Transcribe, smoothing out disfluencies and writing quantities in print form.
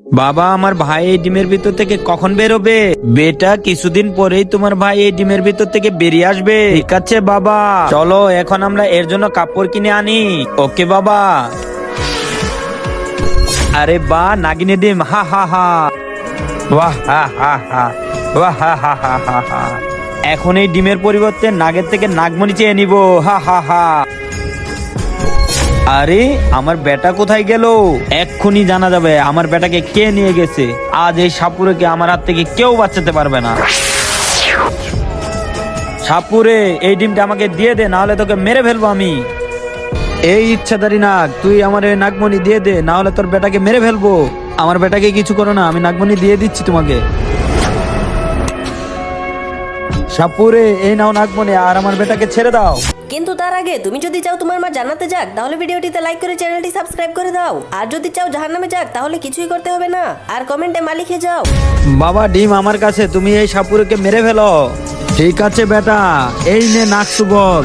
বাবা, আমার ভাই এই ডিমের ভিতর থেকে কখন বেরোবে? বেটা, কিছুদিন পরেই তোমার ভাই এই ডিমের ভিতর থেকে বেরিয়ে আসবে। ঠিক আছে বাবা, চলো এখন আমরা এর জন্য কাপড় কিনে আনি। ওকে বাবা। আরে বা, নাগিনে ডিম, হা হা হা, ওয়াহ হা হা হা, ওয়াহ হা হা হা হা হা। এখন এই ডিমের পরিবর্তে নাগের থেকে নাগমণি চেয়ে নিব, হা হা হা। আরে আমার বেটা কোথায় গেল? এক্ষুনি জানা যাবে আমার বেটাকে কে নিয়ে গেছে। আজ এই সাপুরেকে আমার হাত থেকে কেউ বাঁচাতে পারবে না। সাপুরে, এই ডিমটা আমাকে দিয়ে দে, নাহলে তোকে মেরে ফেলবো আমি। এই ইচ্ছাধারী নাগ, তুই আমার এই নাগমণি দিয়ে দে, না হলে তোর বেটাকে মেরে ফেলবো। আমার বেটাকে কিছু করো না, আমি নাগমণি দিয়ে দিচ্ছি তোমাকে। সাপুরে, এই নাও নাগমণি, আর আমার বেটাকে ছেড়ে দাও। কিন্তু তার আগে তুমি যদি চাও তোমার মা জান্নাতে যাক, তাহলে ভিডিওটিতে লাইক করে চ্যানেলটি সাবস্ক্রাইব করে দাও। আর যদি চাও জাহান্নামে যাক, তাহলে কিছুই করতে হবে না, আর কমেন্টে মা লিখে যাও। বাবা, ডিম আমার কাছে, তুমি এই সাপুরকে মেরে ফেলো। ঠিক আছে বেটা, এই নে নাগ সুবল।